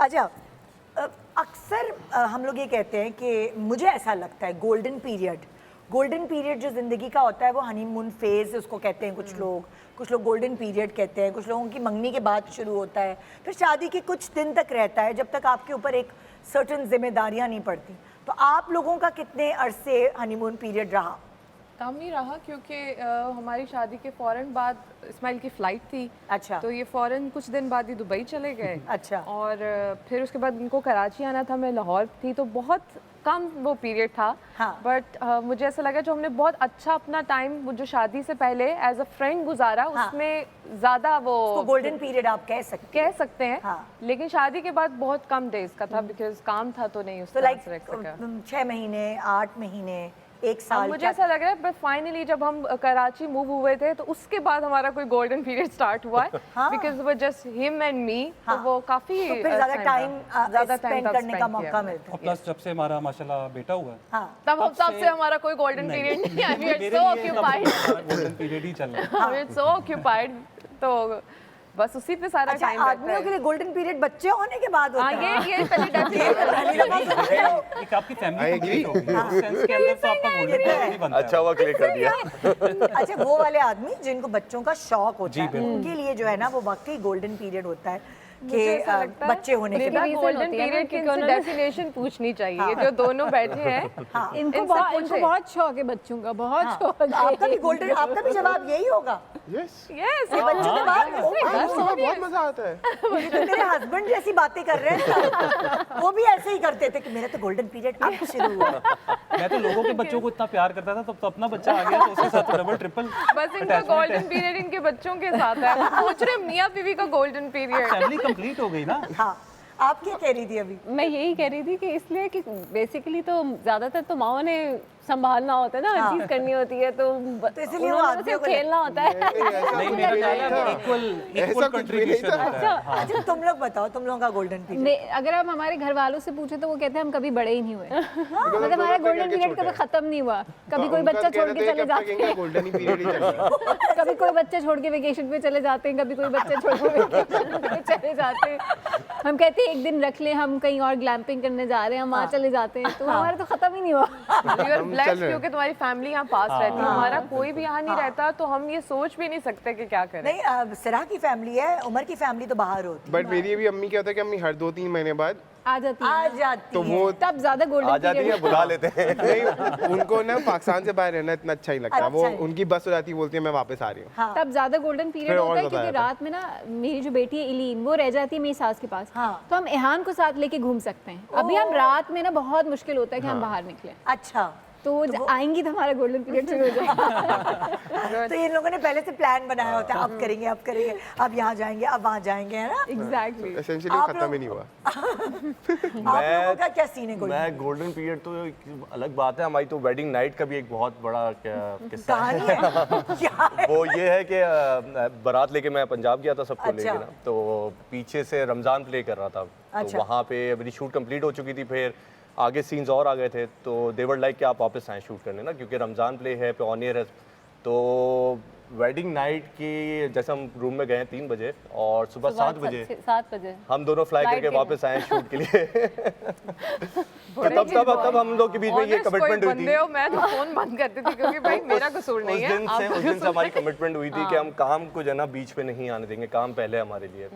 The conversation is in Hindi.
अच्छा, अक्सर हम लोग ये कहते हैं कि मुझे ऐसा लगता है गोल्डन पीरियड जो ज़िंदगी का होता है वो हनीमून फेज उसको कहते हैं कुछ लोग गोल्डन पीरियड कहते हैं, कुछ लोगों की मंगनी के बाद शुरू होता है, फिर शादी के कुछ दिन तक रहता है जब तक आपके ऊपर एक सर्टन जिम्मेदारियां नहीं पड़ती। तो आप लोगों का कितने अरसे हनीमून पीरियड रहा? कम ही रहा क्योंकि हमारी शादी के फ़ौरन बाद इस्माइल की फ़्लाइट थी। अच्छा। तो ये फ़ौरन कुछ दिन बाद ही दुबई चले गए। अच्छा। और फिर उसके बाद उनको कराची आना था, मैं लाहौर थी, तो बहुत कम वो पीरियड था। हाँ। बट मुझे ऐसा लगा जो हमने बहुत अच्छा अपना टाइम जो शादी से पहले एज अ फ्रेंड गुजारा, हाँ। उसमें ज़्यादा वो गोल्डन पीरियड आप कह सकते हैं। हाँ। लेकिन शादी के बाद बहुत कम डेज का था बिकॉज काम था तो नहीं उस तो तरह लाइक से रख सका। 6 महीने 8 महीने 1 साल मुझे ऐसा लग रहा है बट फाइनली जब हम कराची मूव हुए थे तो उसके बाद हमारा कोई गोल्डन पीरियड स्टार्ट हुआ है बिकॉज वो जस्ट हिम एंड मी। तो वो काफी तो फिर ज्यादा टाइम स्पेंड करने का मौका मिलता है। प्लस जब से हमारा माशाल्लाह बेटा हुआ है, हाँ। तब से हमारा कोई गोल्डन पीरियड नहीं है। We are so occupied, golden period ही चल रहा है। वी आर सो ऑक्यूपाइड, तो बस उसी पे सारा अच्छा, टाइम रहता आदमियों के लिए गोल्डन पीरियड बच्चे होने के बाद होता है। ये पहली डेफिनेशन एक आपकी फैमिली कंप्लीट होगी, उस सेंस के अंदर तो आपका गोल्डन पीरियड ही बनता है। अच्छा हुआ क्लियर कर दिया। अच्छा, वो वाले आदमी जिनको बच्चों का शौक होता जी, है बिल्कुल। उनके लिए जो है ना वो वाकई गोल्डन पीरियड होता है कि मुझे ऐसा लगता है बच्चे होने के बाद। गोल्डन पीरियड की डेफिनेशन पूछनी चाहिए जो दोनों बैठे हैं। हाँ। इनको बहुत शौक है बच्चों का, बहुत शौक है। आपका भी जवाब यही होगा। यस यस, ये बच्चों के बाद बहुत मजा आता है। ये तो मेरे हस्बैंड जैसी बातें कर रहे हैं। वो भी ऐसे ही करते थे कि मेरा तो गोल्डन पीरियड अब शुरू हुआ। मैं तो लोगों के बच्चों को इतना प्यार करता था, तब तो अपना बच्चा आ गया तो उसके साथ डबल ट्रिपल बस इनका गोल्डन पीरियड इनके बच्चों के साथ है। सोच रहे मियाँ बीवी का गोल्डन पीरियड। फैमिली कंप्लीट हो गई ना। हाँ, आप क्या कह रही थी अभी? मैं यही कह रही थी कि इसलिए कि बेसिकली तो ज्यादातर तो माओ ने संभालना होता है ना, हर चीज करनी होती है, तो इसलिए वो उन्होंने आदमियों सिर्फ को खेलना होता है। नहीं, मेरा ख्याल है इक्वल कंट्रीब्यूशन होता है। अच्छा, तुम लोग बताओ, तुम लोगों का गोल्डन पीरियड। नहीं, अगर हम हमारे घर वालों से पूछे तो वो कहते हैं हम कभी बड़े ही नहीं हुए। मतलब हमारा गोल्डन पीरियड कभी खत्म नहीं हुआ। कभी कोई बच्चा छोड़ के चले जाते हैं, गोल्डन ही पीरियड ही चल रहा है। कभी कोई बच्चा छोड़ के वेकेशन पे चले जाते हैं, कभी कोई बच्चा छोड़ के वेकेशन पे चले जाते हैं। हम कहते हैं एक दिन रख ले, हम कहीं और ग्लैम्पिंग करने जा रहे हैं, हम वहाँ चले जाते हैं। तो हमारा तो खत्म ही नहीं हुआ। यू आर ब्लेस्ड क्योंकि तुम्हारी फैमिली यहाँ पास रहती है, हमारा कोई भी यहाँ नहीं रहता, तो हम ये सोच भी नहीं सकते कि क्या करें। नहीं, सिरा की फैमिली है, उमर की फैमिली तो बाहर होती है। बट मेरी भी अम्मी क्या होता है कि अम्मी हर 2-3 महीने बाद आ जाती आ है, जाती तो है। वो तब ज्यादा आ गोल्डन जाती है, पीरियड। बुला लेते हैं। नहीं, उनको ना पाकिस्तान से बाहर रहना इतना अच्छा ही लगता है। वो अच्छा। उनकी बस हो जाती है, बोलती है मैं वापस आ रही हूँ। हाँ। तब ज्यादा गोल्डन पीरियड फिर और होता है ज्यादा क्योंकि आता है। रात में ना मेरी जो बेटी है इलीन, वो रह जाती है मेरी सास के पास। हाँ। तो हम इहान को साथ लेके घूम सकते हैं। अभी हम रात में ना बहुत मुश्किल होता है कि हम बाहर निकले, अच्छा, तो वो आएंगी तो हमारा गोल्डन पीरियड शुरू हो जाएगा। तो इन लोगों ने पहले से प्लान बनाया होता है, अब करेंगे, अब यहाँ जाएंगे, अब वहाँ जाएंगे, है ना? एग्जैक्टली। एसेंशियली आप खत्म ही नहीं हुआ। आप लोगों का क्या सीन है गोल्डन? मैं गोल्डन पीरियड तो एक अलग बात है, हमारी तो वेडिंग नाइट का भी एक बहुत बड़ा किस्सा कहानी है। है क्या है? वो ये है कि बारात लेके मैं पंजाब गया था सबको अच्छा। लेके ना, तो पीछे से रमज़ान प्ले कर रहा था। अच्छा। तो वहाँ पे मेरी शूट कंप्लीट हो चुकी थी, फिर आगे सीन्स और आ गए थे, तो दे वर लाइक कि आप वापस आएँ शूट करने ना, क्योंकि रमज़ान प्ले है, पियोनियर है। तो वेडिंग नाइट की जैसे हम रूम में गए 3 बजे और सुबह 7 बजे हम दोनों फ्लाई करके वापस आए शूट के लिए। तो तब हम लोग के बीच में ये कमिटमेंट हुई थी। मैं तो फोन बंद करती थी क्योंकि भाई मेरा कसूर नहीं है। उस दिन से हमारी कमिटमेंट हुई थी कि हम काम को जो है ना बीच पे नहीं आने देंगे, काम पहले हमारे लिए।